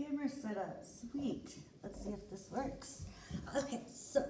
camera set up. Sweet. Let's see if this works. Okay, so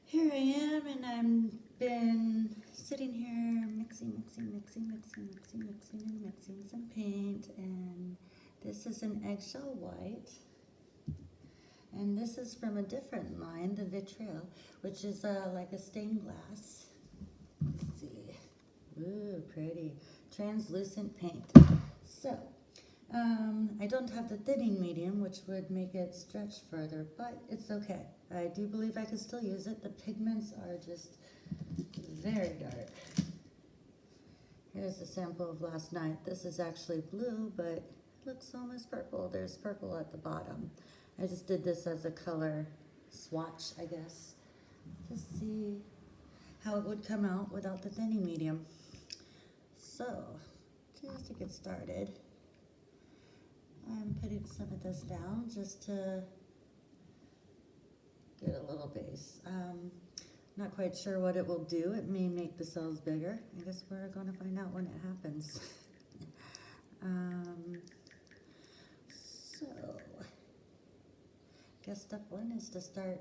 here I am, and I've been sitting here mixing some paint, and this is an eggshell white, and this is from a different line, the Pēbēo, which is like a stained glass. Let's see. Ooh, pretty. Translucent paint. So, I don't have the thinning medium, which would make it stretch further, but it's okay. I do believe I can still use it. The pigments are just very dark. Here's a sample of last night. This is actually blue, but it looks almost purple. There's purple at the bottom. I just did this as a color swatch, I guess, to see how it would come out without the thinning medium. So, just to get started, I'm putting some of this down just to get a little base. Not quite sure what it will do. It may make the cells bigger. I guess we're going to find out when it happens. So, I guess step one is to start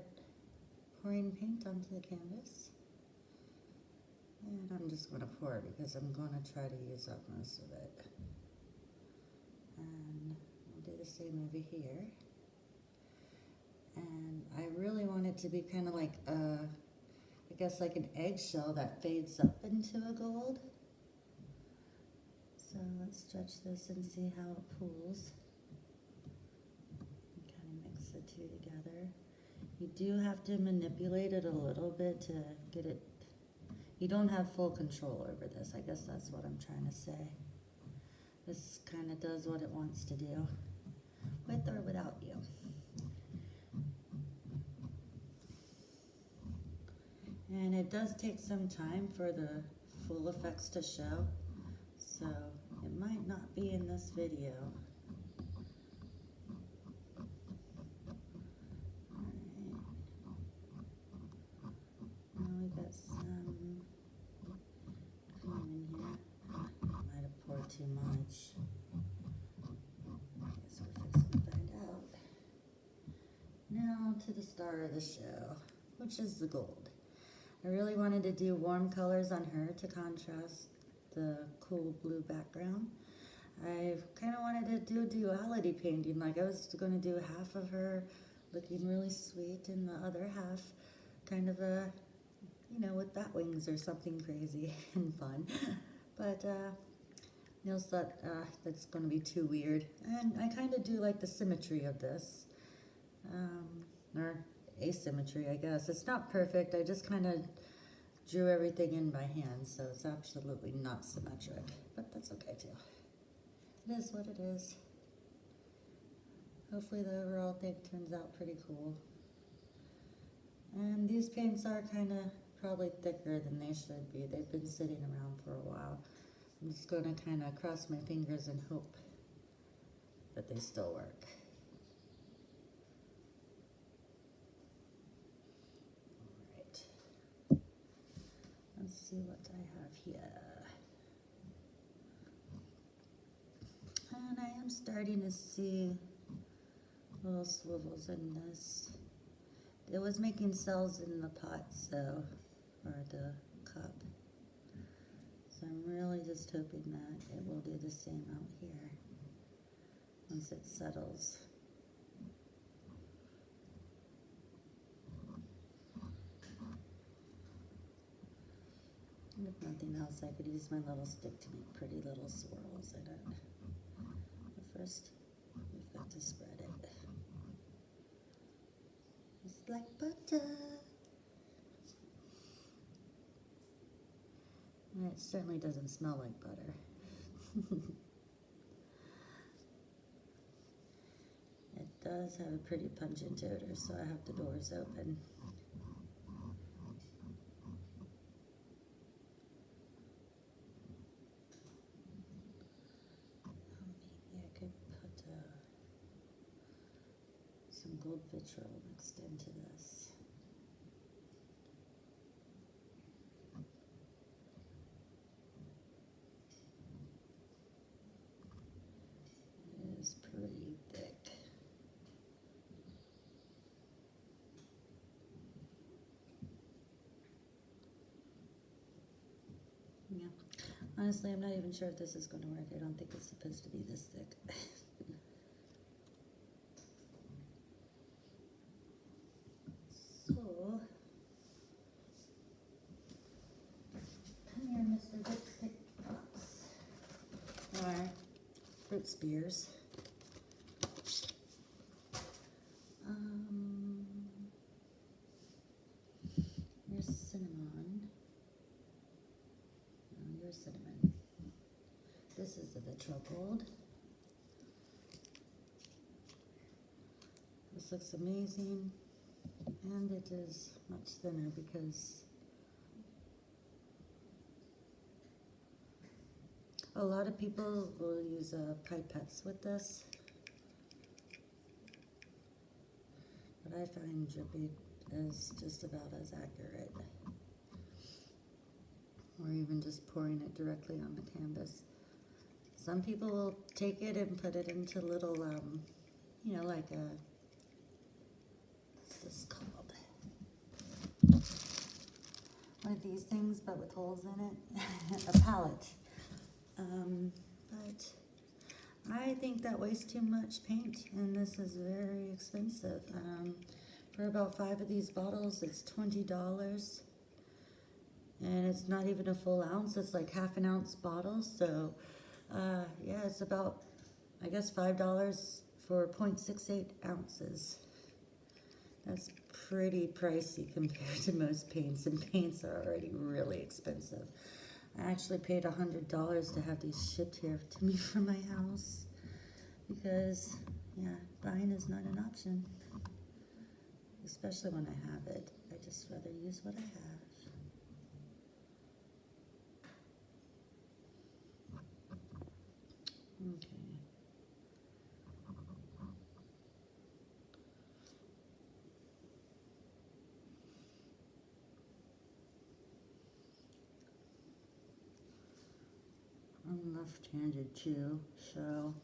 pouring paint onto the canvas. And I'm just going to pour because I'm going to try to use up most of it. And I'll do the same over here. And I really want it to be kind of like I guess like an eggshell that fades up into a gold. So let's stretch this and see how it pools. And kind of mix the two together. You do have to manipulate it a little bit to get it. You don't have full control over this. I guess that's what I'm trying to say. This kind of does what it wants to do, with or without you. And it does take some time for the full effects to show, so it might not be in this video. Alright. Now we got some cream in here. Might have poured too much. Guess we're fixing to find out. Now to the star of the show, which is the gold. I really wanted to do warm colors on her to contrast the cool blue background. I kind of wanted to do a duality painting, like I was going to do half of her looking really sweet and the other half kind of a, you know, with bat wings or something crazy and fun. But Neil thought that's going to be too weird. And I kind of do like the symmetry of this. Or asymmetry, I guess. It's not perfect. I just kind of drew everything in by hand, so it's absolutely not symmetric. But that's okay too. It is what it is. Hopefully the overall thing turns out pretty cool. And these paints are kind of probably thicker than they should be. They've been sitting around for a while. I'm just going to kind of cross my fingers and hope that they still work. Alright. Let's see what I have here. And I am starting to see little swivels in this. It was making cells in the pot, so, or the cup. So I'm really just hoping that it will do the same out here once it settles. And if nothing else, I could use my little stick to make pretty little swirls in it. But first, we've got to spread it. Just like butter. And it certainly doesn't smell like butter. It does have a pretty pungent odor, so I have the doors open. Maybe I could put some gold vitriol mixed into this. It is pretty Yeah. Honestly, I'm not even sure if this is going to work. I don't think it's supposed to be this thick. So, come here, Mr. Dipstick Box. Or fruit spears. Here's cinnamon. No, here's cinnamon. This is the vitro gold. This looks amazing, and it is much thinner because a lot of people will use pipettes with this, but I find dripping is just about as accurate, or even just pouring it directly on the canvas. Some people will take it and put it into little, you know, like a, what's this called? One of these things, but with holes in it, a palette. But I think that wastes too much paint, and this is very expensive. For about 5 of these bottles, it's $20, and it's not even a full ounce. It's like half an ounce bottle. So, yeah, it's about, I guess, $5 for 0.68 ounces. That's pretty pricey compared to most paints, and paints are already really expensive. I actually paid $100 to have these shipped here to me from my house because, yeah, buying is not an option, especially when I have it. I just rather use what I have. Okay. I'm left-handed too, so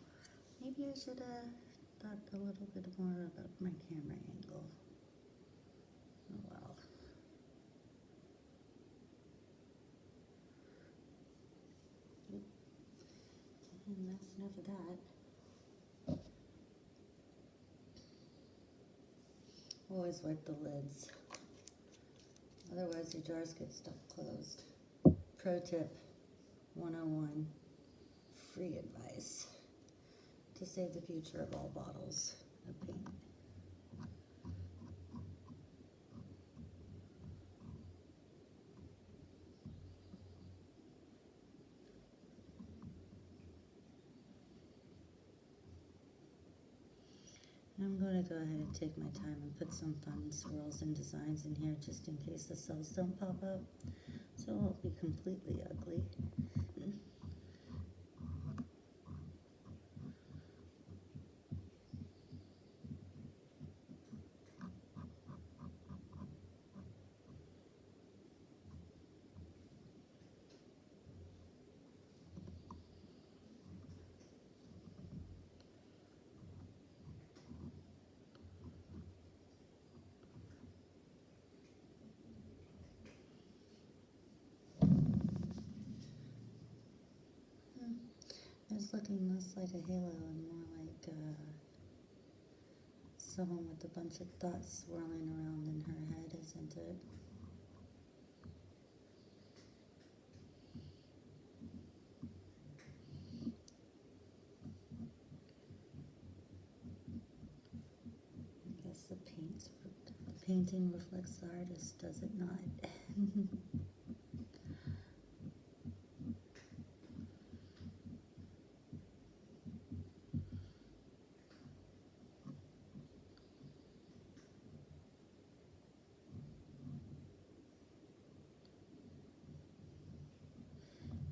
maybe I should have thought a little bit more about my camera angle. Oh well. And that's enough of that. Always wipe the lids, otherwise your jars get stuck closed. Pro tip 101, free advice to save the future of all bottles of paint. I'm going to go ahead and take my time and put some fun swirls and designs in here just in case the cells don't pop up, so it won't be completely ugly. It's looking less like a halo and more like someone with a bunch of dots swirling around in her head, isn't it? I guess the painting reflects the artist, does it not?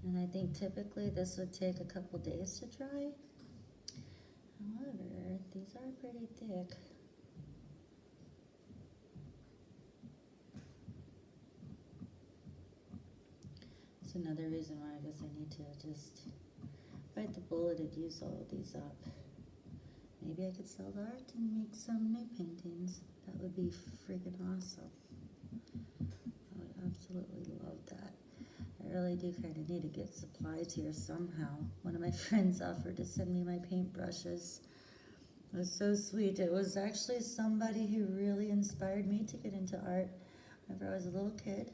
And I think typically this would take a couple days to dry. However, these are pretty thick. That's another reason why I guess I need to just bite the bullet and use all of these up. Maybe I could sell the art and make some new paintings. That would be freaking awesome. I would absolutely love that. I I really do kind of need to get supplies here somehow. One of my friends offered to send me my paintbrushes. It was so sweet. It was actually somebody who really inspired me to get into art whenever I was a little kid.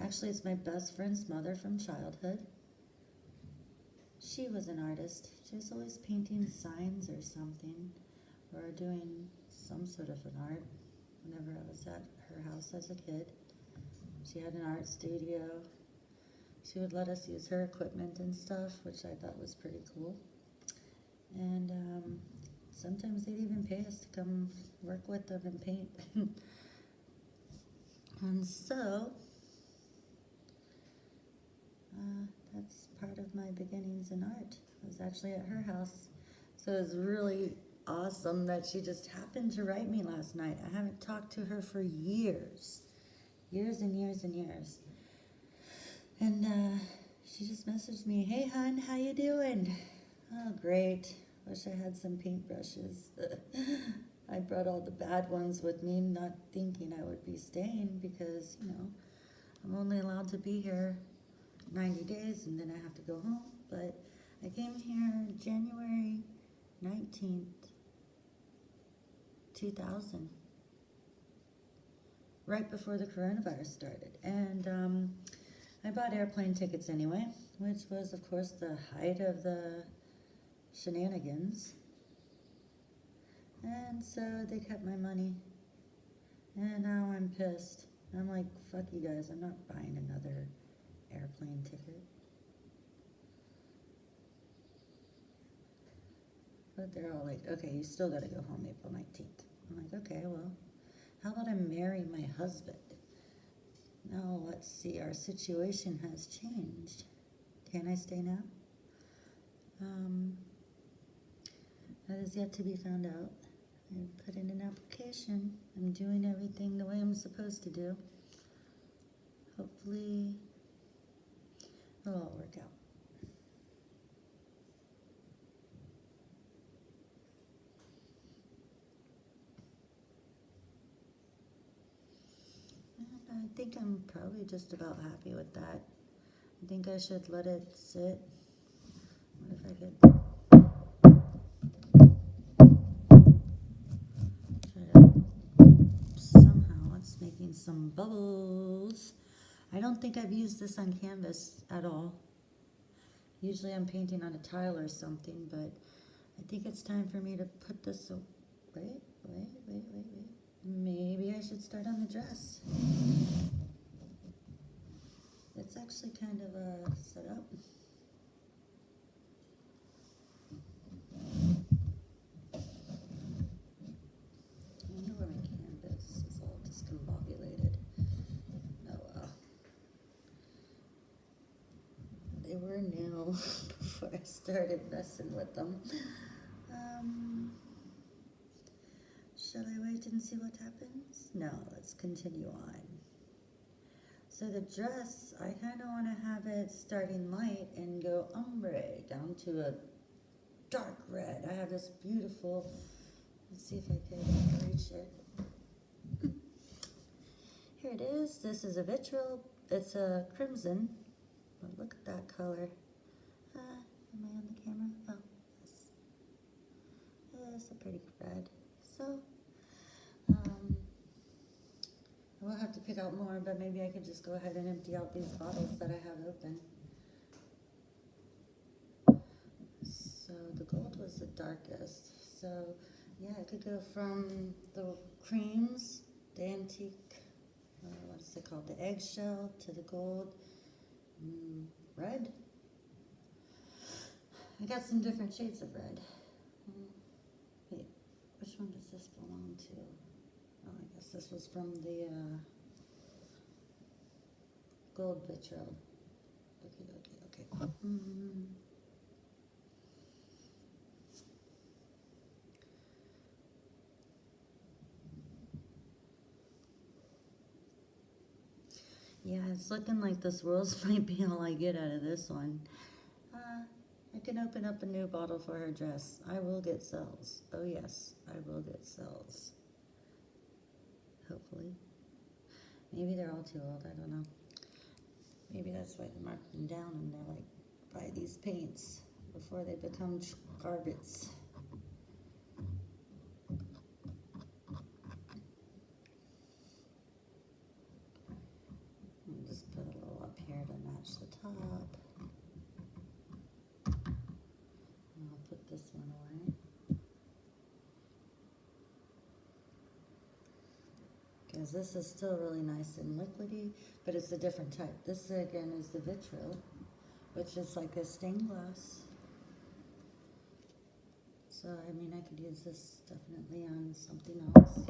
Actually, it's my best friend's mother from childhood. She was an artist. She was always painting signs or something, or doing some sort of an art whenever I was at her house as a kid. She had an art studio. She would let us use her equipment and stuff, which I thought was pretty cool. And sometimes they'd even pay us to come work with them and paint. And so, that's part of my beginnings in art. I was actually at her house. So it was really awesome that she just happened to write me last night. I haven't talked to her for years. Years and years and years. And she just messaged me, "Hey, hon, how you doing?" "Oh, great. Wish I had some paintbrushes." I brought all the bad ones with me, not thinking I would be staying because, you know, I'm only allowed to be here 90 days and then I have to go home. But I came here January 19th, 2000. Right before the coronavirus started. And I bought airplane tickets anyway, which was, of course, the height of the shenanigans. And so they kept my money. And now I'm pissed. I'm like, fuck you guys, I'm not buying another airplane ticket. But they're all like, okay, you still gotta go home April 19th. I'm like, okay, well, how about I marry my husband? Now, let's see, our situation has changed. Can I stay now? That is yet to be found out. I put in an application. I'm doing everything the way I'm supposed to do. Hopefully, it'll all work out. And I think I'm probably just about happy with that. I think I should let it sit. What if I could try to somehow, it's making some bubbles. I don't think I've used this on canvas at all. Usually I'm painting on a tile or something, but I think it's time for me to put this away. Wait. Maybe I should start on the dress. It's actually kind of a setup. I wonder where my canvas is all discombobulated. Oh well. They were new before I started messing with them. Shall I wait and see what happens? No, let's continue on. So the dress, I kind of want to have it starting light and go ombre down to a dark red. I have this beautiful, let's see if I can reach it. Here it is. This is a vitriol. It's a crimson. But look at that color. Am I on the camera? Oh, yes. It's a pretty red. So, I will have to pick out more, but maybe I could just go ahead and empty out these bottles that I have open. So the gold was the darkest. So yeah, I could go from the creams, the antique, what is it called, the eggshell, to the gold, red. I got some different shades of red. Wait, which one does this belong to? Oh, I guess this was from the gold vitriol. Okay. Yeah, it's looking like this rose might be all I get out of this one. I can open up a new bottle for her dress. I will get sales. Oh yes, I will get sales. Hopefully. Maybe they're all too old, I don't know. Maybe that's why they marked them down and they're like, buy these paints before they become garbage. And just put a little up here to match the top. And I'll put this one away. Because this is still really nice and liquidy, but it's a different type. This again is the vitriol, which is like a stained glass. So, I mean, I could use this definitely on something else.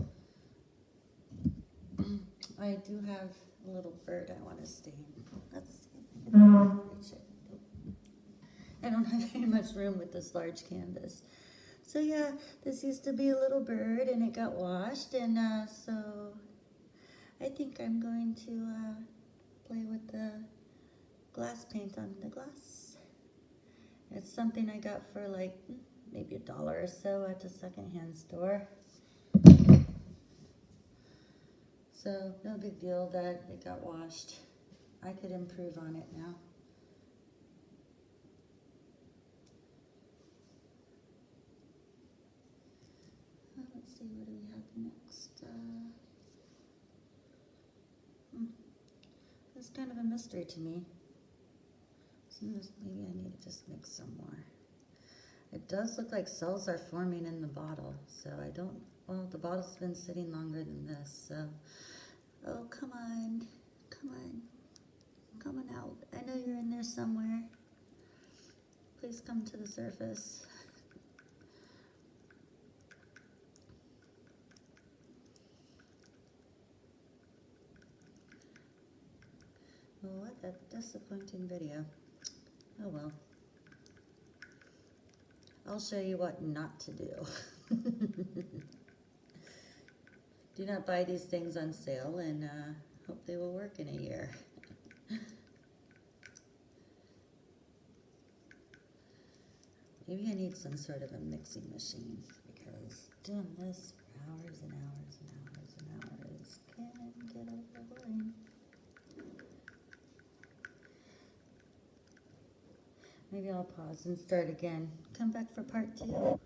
I do have a little bird I want to stain. Let's see if I can reach it. I don't have very much room with this large canvas. So yeah, this used to be a little bird and it got washed, and so I think I'm going to play with the glass paint on the glass. It's something I got for like maybe $1 or so at the secondhand store. So no big deal that it got washed. I could improve on it now. Let's see, what do we have next? It's kind of a mystery to me. So maybe I need to just mix some more. It does look like cells are forming in the bottle, so I don't, well, the bottle's been sitting longer than this, so, oh, come on, come on, come on out. I know you're in there somewhere. Please come to the surface. Well, what a disappointing video. Oh well. I'll show you what not to do. Do not buy these things on sale, and hope they will work in a year. Maybe I need some sort of a mixing machine, because doing this for hours and hours and hours and hours can get a little boring. Maybe I'll pause and start again. Come back for part 2.